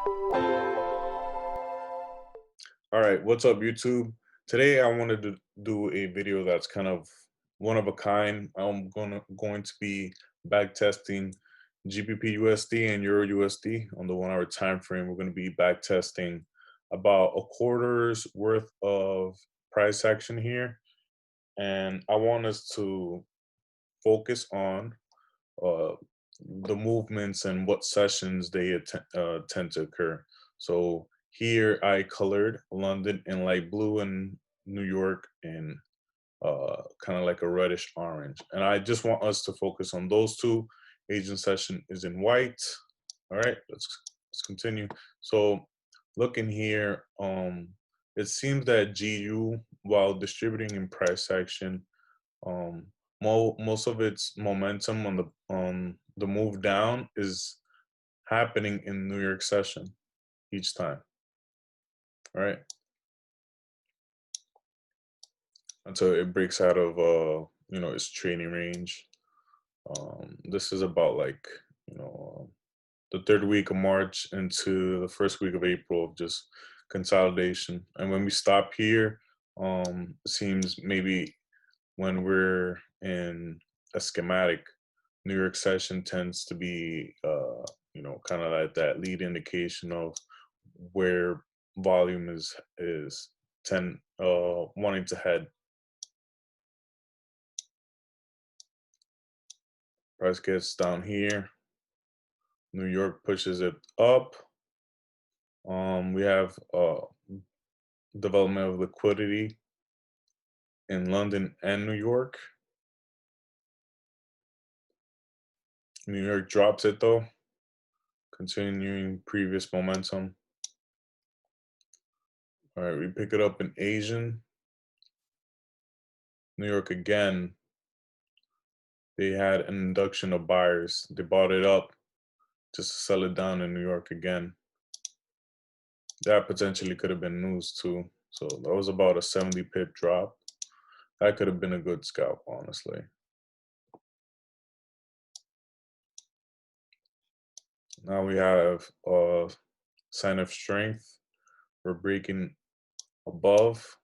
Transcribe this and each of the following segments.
All right, what's up, YouTube? Today I wanted to do a video that's kind of one of a kind. I'm going to be back testing GBPUSD and EURUSD on the 1 hour time frame. We're going to be back testing about a quarter's worth of price action here, and I want us to focus on uh, the movements and what sessions they tend to occur. So here I colored London in light blue and New York in kind of like a reddish orange. And I just want us to focus on those two. Asian session is in white. All right, let's continue. So looking here, it seems that GU, while distributing in price action, um, most of its momentum on the move down is happening in New York session each time. All right, until it breaks out of its trading range. This is about like the third week of March into the first week of April of just consolidation. And when we stop here, it seems maybe when we're in a schematic, New York session tends to be, kind of like that lead indication of where volume is wanting to head. Price gets down here. New York pushes it up. We have development of liquidity in London and New York. New York drops it though, continuing previous momentum. All right, we pick it up in Asian. New York again. They had an induction of buyers. They bought it up just to sell it down in New York again. That potentially could have been news too. So that was about a 70 pip drop. That could have been a good scalp, honestly. Now we have a sign of strength. We're breaking above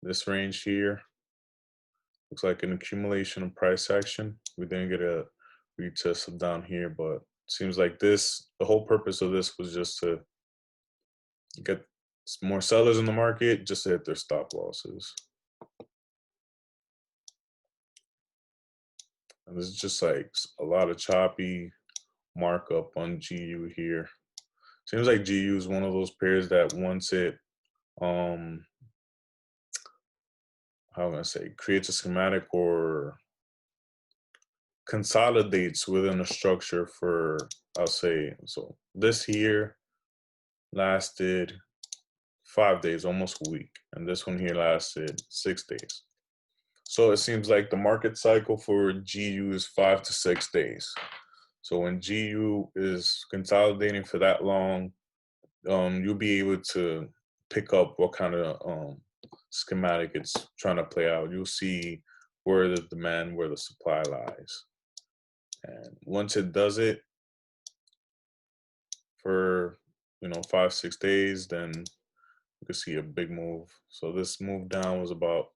this range here. Looks like an accumulation of price action. We didn't get a retest of down here, but seems like the whole purpose of this was just to get more sellers in the market, just to hit their stop losses. And this is just like a lot of choppy markup on GU here. Seems like GU is one of those pairs that once it how can I say, creates a schematic or consolidates within a structure for, I'll say, so this here lasted 5 days, almost a week, and this one here lasted 6 days. So it seems like the market cycle for GU is 5 to 6 days. So when GU is consolidating for that long, you'll be able to pick up what kind of schematic it's trying to play out. You'll see where the demand, where the supply lies. And once it does it for 5, 6 days, then you can see a big move. So this move down was about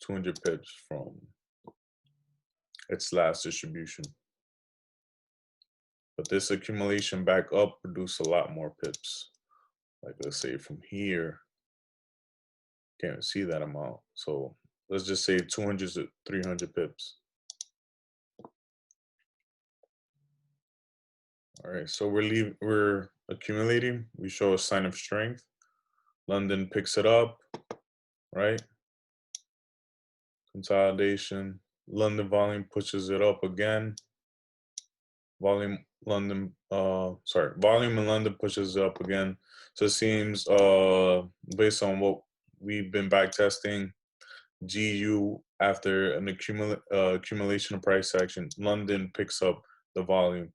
200 pips from its last distribution. But this accumulation back up produced a lot more pips. Like let's say from here, can't see that amount. So let's just say 200 to 300 pips. All right, so we're accumulating. We show a sign of strength. London picks it up, right? Consolidation. London volume pushes it up again. Volume in London pushes it up again. So it seems based on what we've been back testing, GU after an accumulation of price action, London picks up the volume,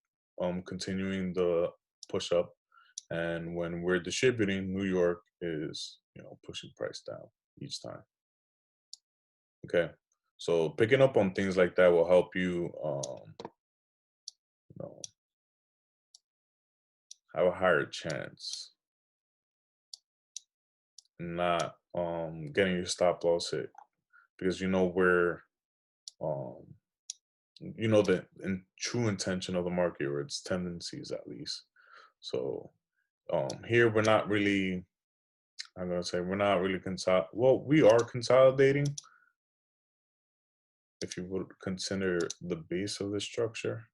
continuing the push up, and when we're distributing, New York is pushing price down each time. Okay, so picking up on things like that will help you have a higher chance not getting your stop loss hit, because you know where um you know the true intention of the market, or its tendencies at least. So here we're not really, I'm gonna say we're not really well, we are consolidating if you would consider the base of the structure.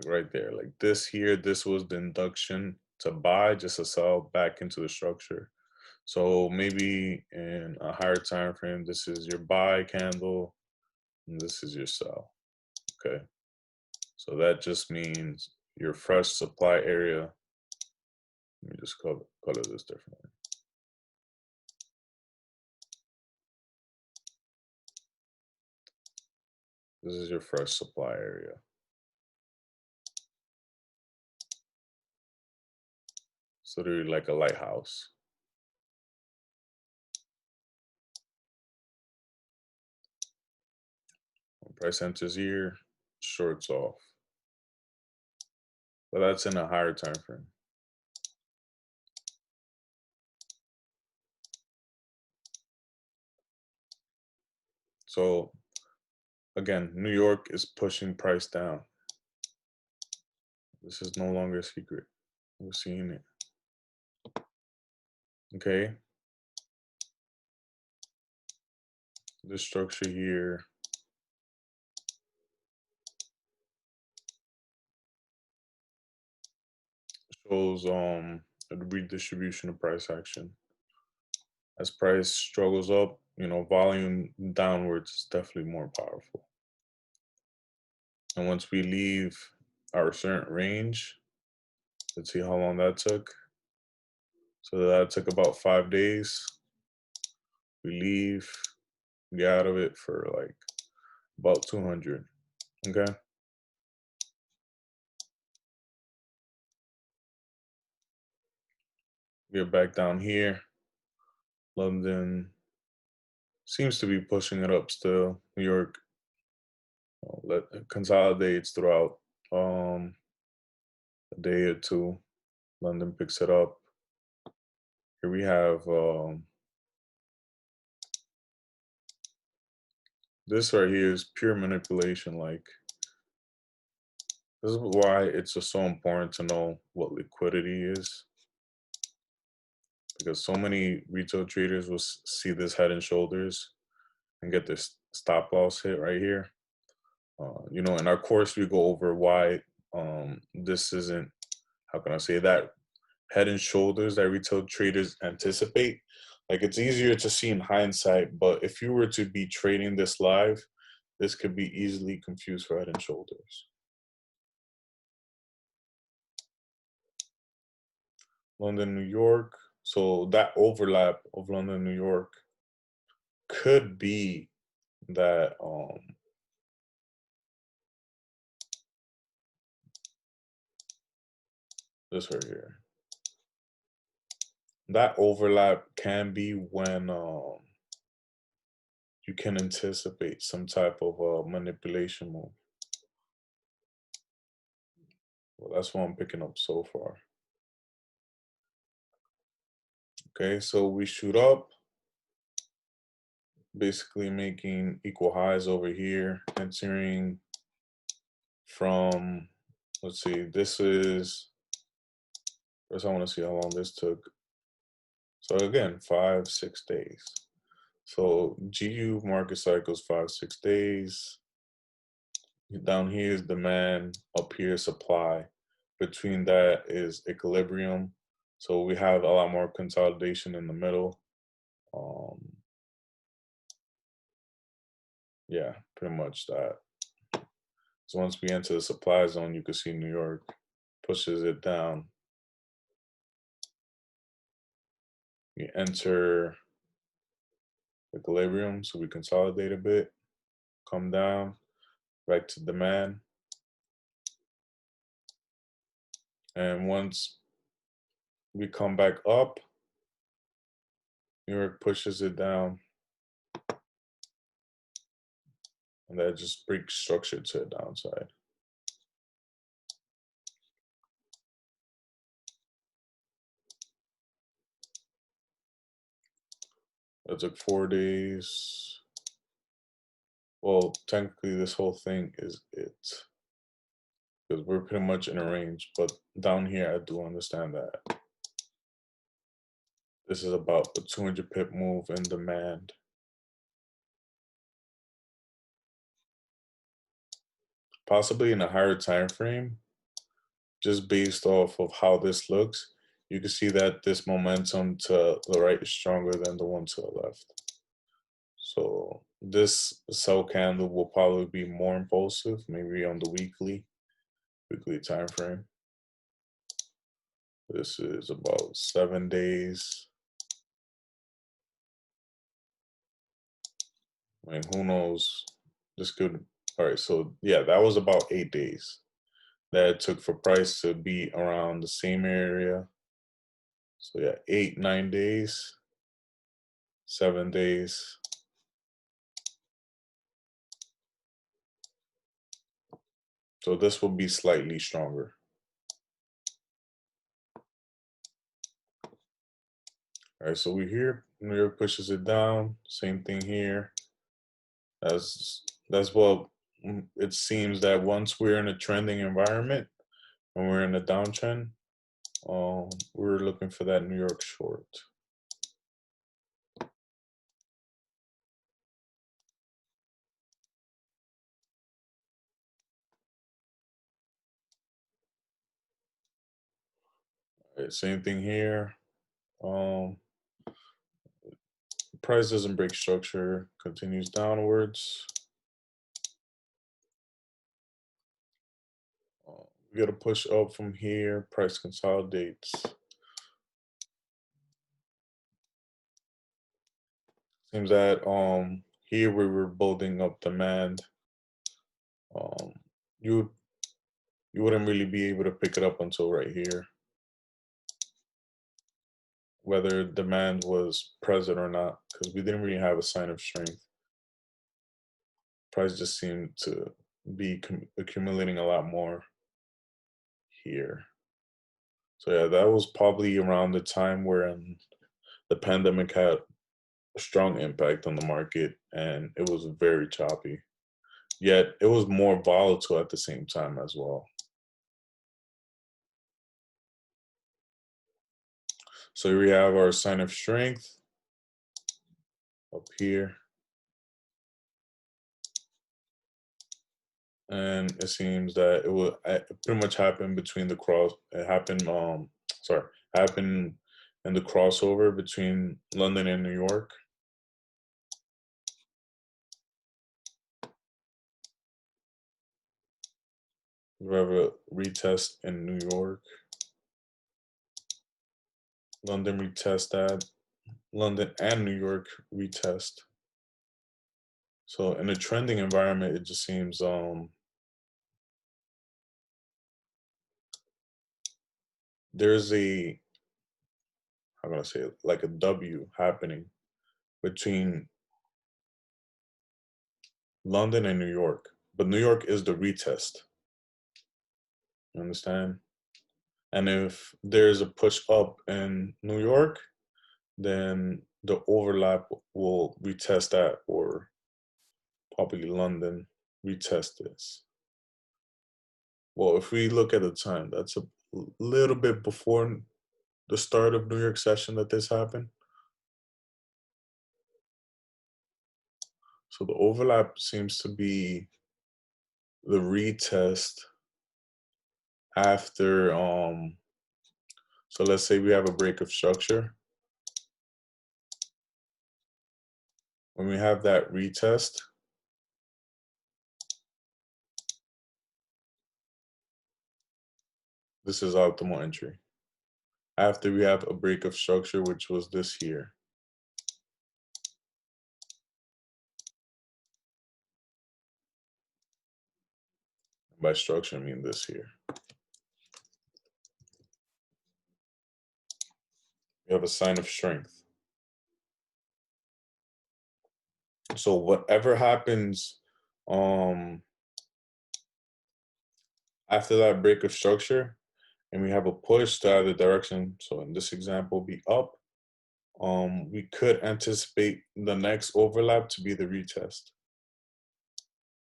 Like right there, like this here, this was the induction to buy, just to sell back into the structure. So maybe in a higher time frame, this is your buy candle and this is your sell. Okay, so that just means your fresh supply area. Let me just color this differently. This is your fresh supply area. So they're like a lighthouse. When price enters here, shorts off. But that's in a higher time frame. So again, New York is pushing price down. This is no longer a secret. We're seeing it. Okay. This structure here shows a redistribution of price action. As price struggles up, you know, volume downwards is definitely more powerful. And once we leave our certain range, let's see how long that took. So that took about 5 days. We leave, get out of it for like about 200. Okay. Get back down here. London seems to be pushing it up still. New York consolidates throughout a day or two. London picks it up. Here we have this right here is pure manipulation. Like, this is why it's just so important to know what liquidity is, because so many retail traders will see this head and shoulders and get this stop loss hit right here. You know, in our course, we go over why this isn't, how can I say, that head and shoulders that retail traders anticipate. Like, it's easier to see in hindsight, but if you were to be trading this live, this could be easily confused for head and shoulders. London, New York. So that overlap of London, New York could be that this right here. That overlap can be when you can anticipate some type of manipulation move. Well, that's what I'm picking up so far. Okay, so we shoot up, basically making equal highs over here, entering from, let's see, this is, first I want to see how long this took. So again, 5-6 days. So GU market cycles 5-6 days. Down here is demand, up here is supply. Between that is equilibrium. So we have a lot more consolidation in the middle. Yeah, pretty much that. So once we enter the supply zone, you can see New York pushes it down. We enter equilibrium, so we consolidate a bit, come down, back to demand. And once we come back up, New York pushes it down, and that just breaks structure to the downside. It took 4 days. Well, technically this whole thing is it, because we're pretty much in a range, but down here I do understand that this is about a 200 pip move in demand. Possibly in a higher time frame, just based off of how this looks, you can see that this momentum to the right is stronger than the one to the left. So this sell candle will probably be more impulsive, maybe on the weekly time frame. This is about 7 days. I mean, who knows? This could, all right, so yeah, that was about 8 days that it took for price to be around the same area. So yeah, 8, 9 days, 7 days. So this will be slightly stronger. All right, so we're here. New York pushes it down. Same thing here. That's what it seems, that once we're in a trending environment and we're in a downtrend, we're looking for that New York short. All right, same thing here. Price doesn't break structure, continues downwards. We got to push up from here. Price consolidates. Seems that here we were building up demand. You wouldn't really be able to pick it up until right here, whether demand was present or not, because we didn't really have a sign of strength. Price just seemed to be accumulating a lot more here. So yeah, that was probably around the time where the pandemic had a strong impact on the market, and it was very choppy. Yet it was more volatile at the same time as well. So here we have our sign of strength up here. And it seems that it pretty much happened between the cross. It happened, happened in the crossover between London and New York. We have a retest in New York. London retest that. London and New York retest. So in a trending environment, it just seems there's a, how can I say it, like a W happening between London and New York, but New York is the retest. You understand? And if there's a push up in New York, then the overlap will retest that, or probably London retest this. Well, if we look at the time, that's a little bit before the start of New York session that this happened. So the overlap seems to be the retest after, so let's say we have a break of structure. When we have that retest, this is optimal entry. After we have a break of structure, which was this here. By structure, I mean this here. We have a sign of strength. So whatever happens after that break of structure, and we have a push to either direction, so in this example, be up, we could anticipate the next overlap to be the retest.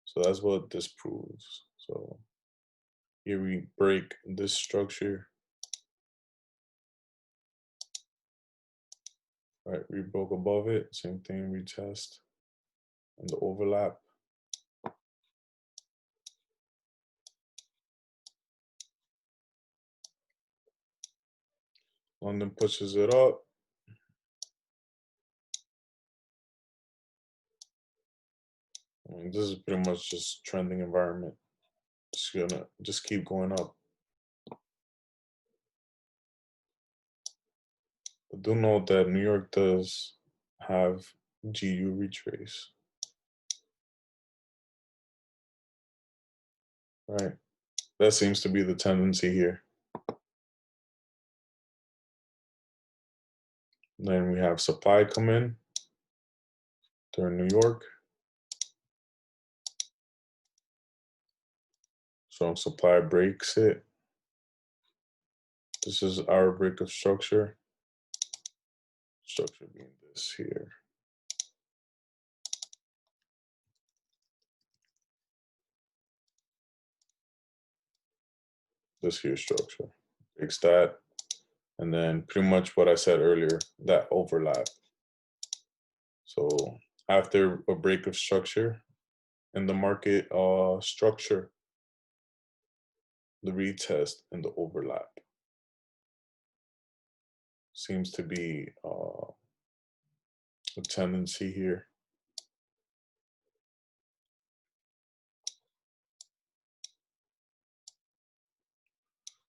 So that's what this proves. So here we break this structure. All right, we broke above it, same thing, retest, and the overlap. London pushes it up. I mean, this is pretty much just trending environment. It's gonna just keep going up. But do note that New York does have GU retrace. Right. That seems to be the tendency here. Then we have supply come in during New York. So supply breaks it. This is our break of structure. Structure being this here. This here structure. Breaks that. And then pretty much what I said earlier, that overlap. So after a break of structure in the market structure, the retest and the overlap seems to be a tendency here.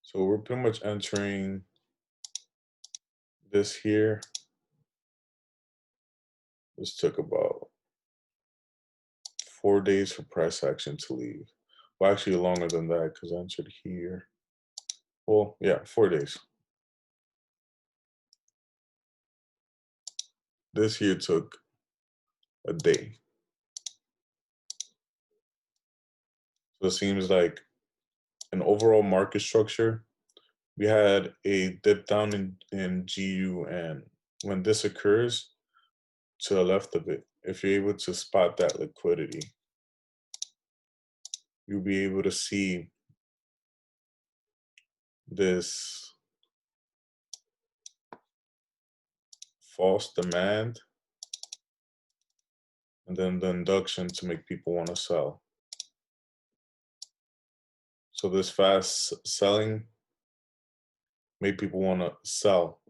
So we're pretty much entering this here. This took about 4 days for price action to leave. Well, actually longer than that because I entered here. Well, yeah, 4 days. This here took a day. So it seems like an overall market structure, we had a dip down in GU, and when this occurs, to the left of it, if you're able to spot that liquidity, you'll be able to see this false demand and then the induction to make people want to sell. So this fast selling made people want to sell.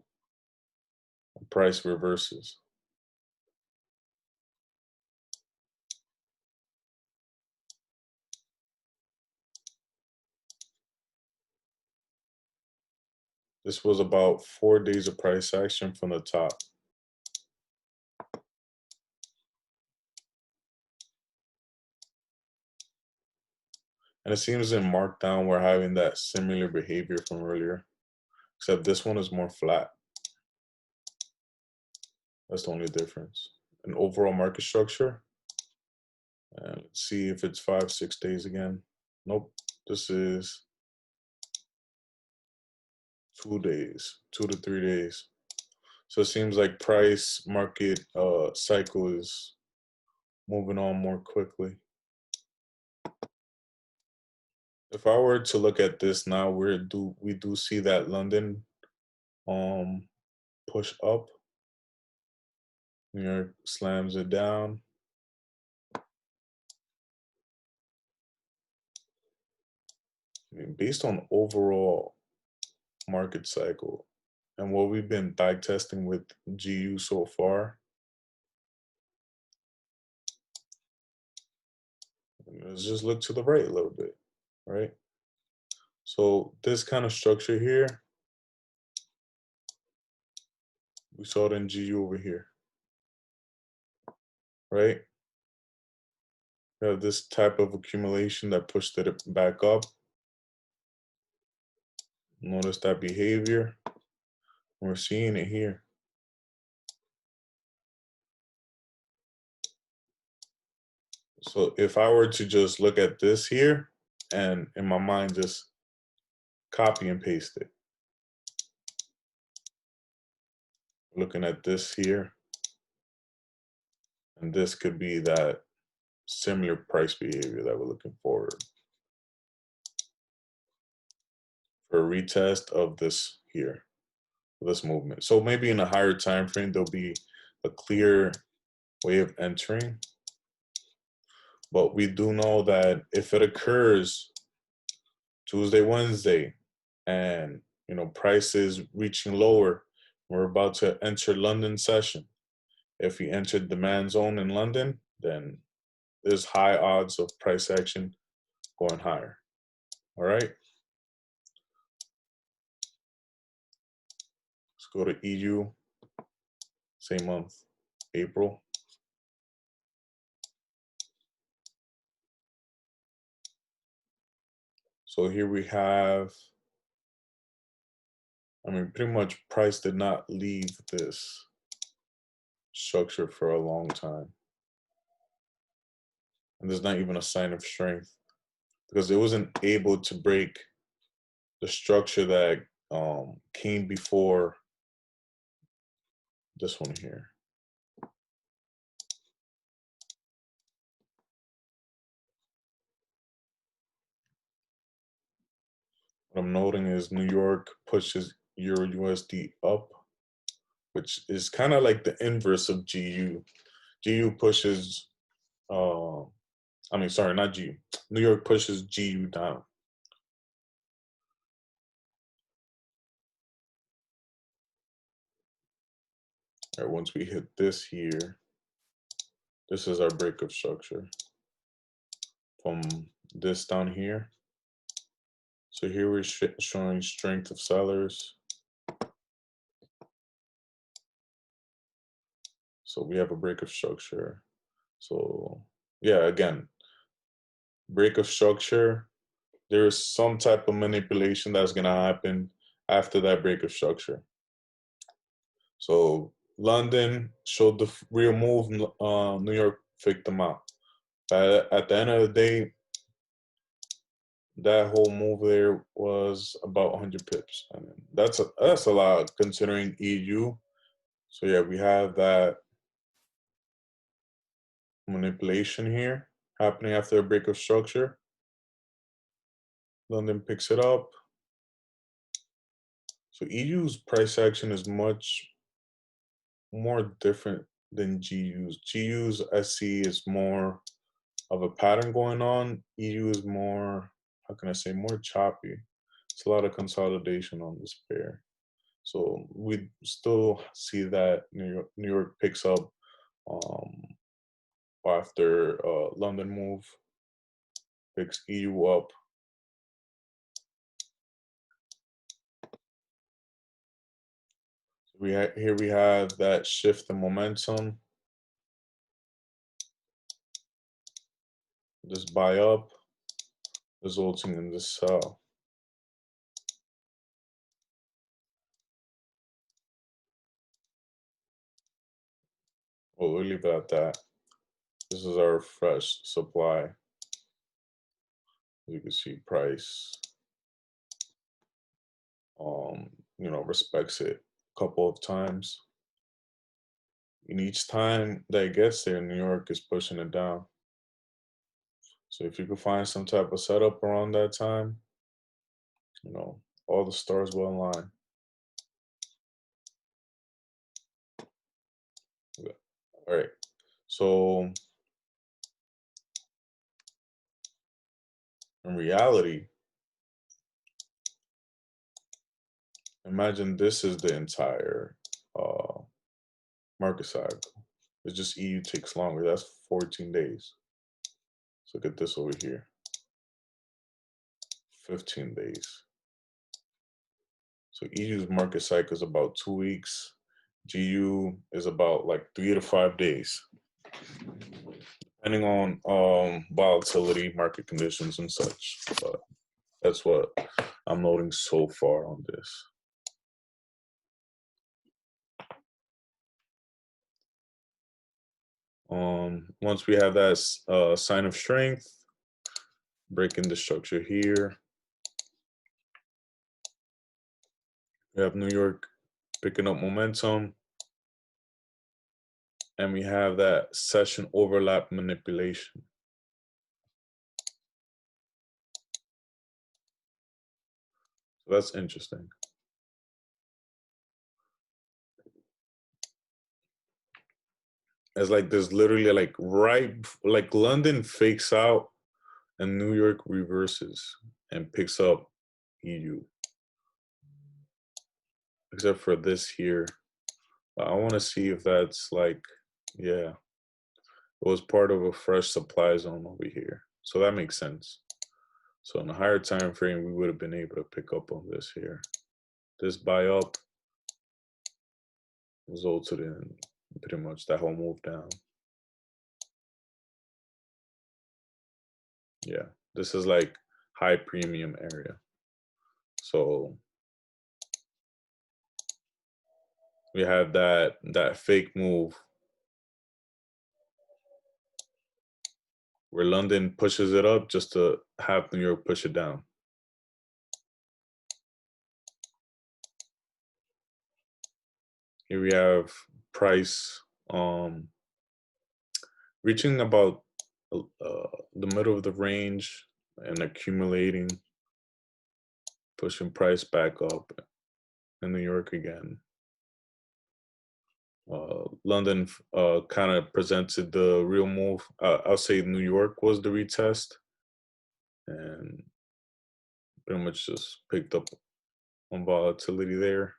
Price reverses. This was about 4 days of price action from the top. And it seems in markdown we're having that similar behavior from earlier, except this one is more flat. That's the only difference. An overall market structure. And let's see if it's 5, 6 days again. Nope. This is 2 days, 2 to 3 days. So it seems like price market cycle is moving on more quickly. If I were to look at this now, we do see that London push up. New York slams it down. I mean, based on overall market cycle and what we've been backtesting with GU so far, let's just look to the right a little bit, right? So this kind of structure here, we saw it in GU over here, right? We have this type of accumulation that pushed it back up. Notice that behavior. We're seeing it here. So if I were to just look at this here and in my mind just copy and paste it, looking at this here, and this could be that similar price behavior that we're looking forward for a retest of this here, this movement. So maybe in a higher time frame, there'll be a clear way of entering. But we do know that if it occurs Tuesday, Wednesday, and prices reaching lower, we're about to enter London session. If we enter demand zone in London, then there's high odds of price action going higher. All right. Let's go to EU, same month, April. So here we have, pretty much price did not leave this structure for a long time. And there's not even a sign of strength because it wasn't able to break the structure that came before this one here. What I'm noting is New York pushes EURUSD up, which is kind of like the inverse of GU. GU pushes, not GU. New York pushes GU down. All right, once we hit this here, this is our breakup structure from this down here. So here we're showing strength of sellers. So we have a breakup structure. So yeah, again, breakup structure, there is some type of manipulation that's gonna happen after that breakup structure. So London showed the real move, New York faked them out. At the end of the day, that whole move there was about 100 pips. I mean, that's a lot considering EU. So yeah, we have that manipulation here happening after a break of structure. London picks it up. So EU's price action is much more different than GU's. GU's I see is more of a pattern going on. EU is more, how can I say, more choppy. It's a lot of consolidation on this pair. So we still see that New York picks up after London move, picks EU up. Here we have that shift in momentum. This buy up, resulting in this sell. We'll leave it at that. This is our fresh supply. As you can see, price, respects it a couple of times. And each time that it gets there, New York is pushing it down. So if you can find some type of setup around that time, all the stars will align. All right. So in reality, imagine this is the entire market cycle. It's just EU takes longer. That's 14 days. Let's look at this over here. 15 days. So EU's market cycle is about 2 weeks. GU is about like 3 to 5 days, depending on volatility, market conditions, and such. But that's what I'm noting so far on this. Once we have that sign of strength, breaking the structure here, we have New York picking up momentum. and we have that session overlap manipulation. So that's interesting. It's like there's literally like like London fakes out and New York reverses and picks up EU. Except for this here. I want to see if that's like, yeah, it was part of a fresh supply zone over here. So that makes sense. So in a higher time frame, we would have been able to pick up on this here. This buy up resulted in pretty much that whole move down. Yeah, this is like high premium area. So we have that fake move where London pushes it up just to have New York push it down. Here we have price reaching about the middle of the range and accumulating, pushing price back up in New York again. London kind of presented the real move. I'll say New York was the retest and pretty much just picked up on volatility there.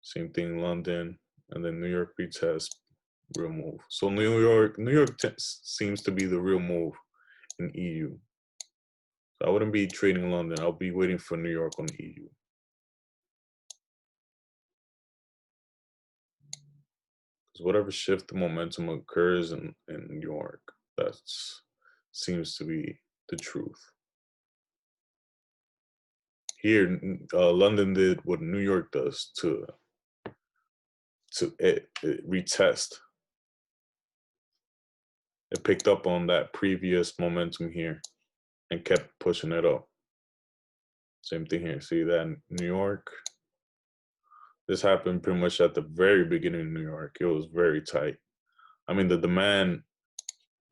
Same thing, London, and then New York retest, real move. So New York seems to be the real move in EU. So I wouldn't be trading London. I'll be waiting for New York on the EU. Because whatever shift the momentum occurs in New York, that seems to be the truth. Here, London did what New York does to retest. It picked up on that previous momentum here and kept pushing it up. Same thing here. See that in New York? This happened pretty much at the very beginning of New York. It was very tight. I mean, the demand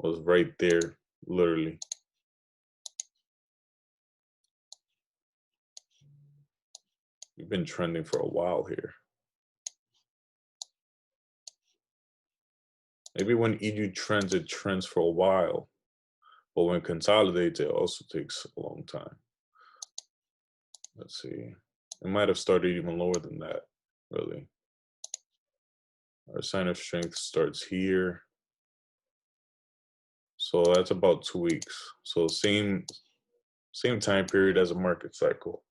was right there, literally. We've been trending for a while here. Maybe when EU trends, it trends for a while. But when it consolidates, it also takes a long time. Let's see. It might have started even lower than that, really. Our sign of strength starts here. So that's about 2 weeks. So same time period as a market cycle.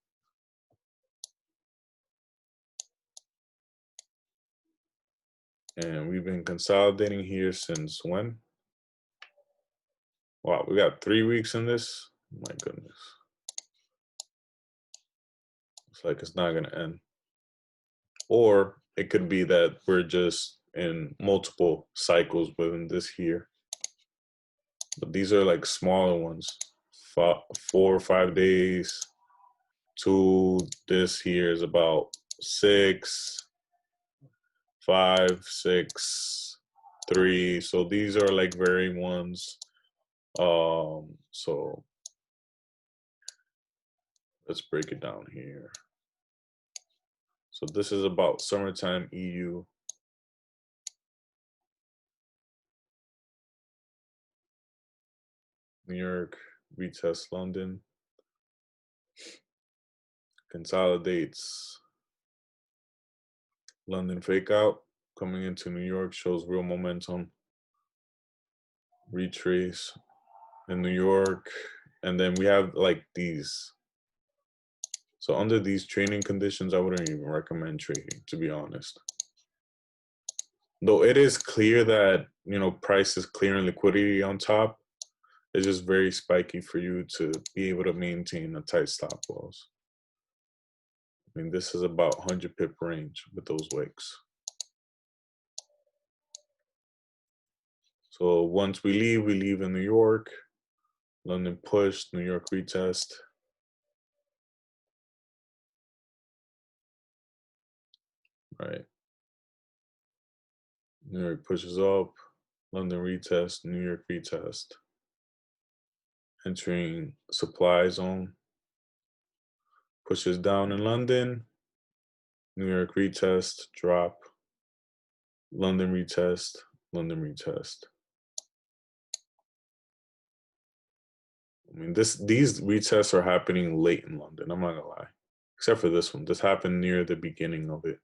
And we've been consolidating here since when? Wow, we got 3 weeks in this. My goodness. It's like it's not going to end. Or it could be that we're just in multiple cycles within this here. But these are like smaller ones, 4 or 5 days. 2, this here is about 6, 5, 6, 3. So these are like varying ones. So let's break it down here. So this is about summertime EU. New York retest London. Consolidates London fake out. Coming into New York shows real momentum. Retrace in New York. And then we have like these. So under these trading conditions, I wouldn't even recommend trading, to be honest. Though it is clear that, you know, price is clearing liquidity on top, it's just very spiky for you to be able to maintain a tight stop loss. I mean, this is about 100 pip range with those wicks. So once we leave in New York. London push, New York retest. Right. New York pushes up, London retest, New York retest. Entering supply zone, pushes down in London, New York retest, drop, London retest, London retest. I mean, these retests are happening late in London, I'm not gonna lie. Except for this one. This happened near the beginning of it.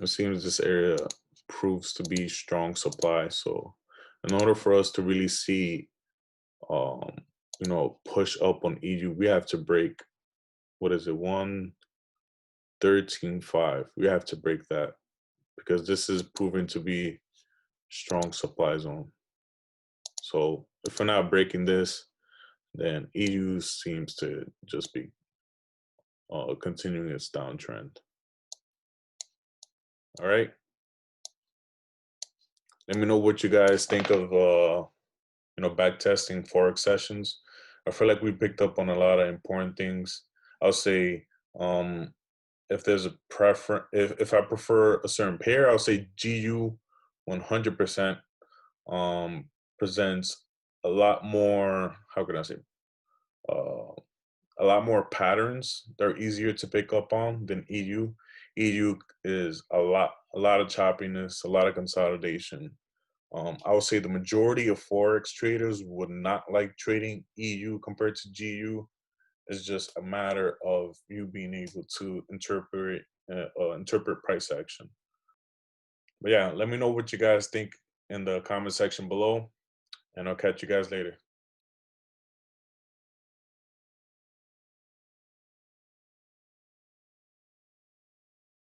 It seems this area proves to be strong supply. So in order for us to really see push up on EU, we have to break, what is it, 113.5. We have to break that because this is proven to be strong supply zone. So if we're not breaking this, then EU seems to just be continuing its downtrend. All right. Let me know what you guys think of backtesting Forex sessions. I feel like we picked up on a lot of important things. I'll say if there's a preference, if I prefer a certain pair, I'll say GU 100% presents a lot more, how can I say, uh, a lot more patterns that are easier to pick up on than EU. EU is a lot of choppiness, a lot of consolidation. I would say the majority of Forex traders would not like trading EU compared to GU. It's just a matter of you being able to interpret price action. But yeah, let me know what you guys think in the comment section below, and I'll catch you guys later.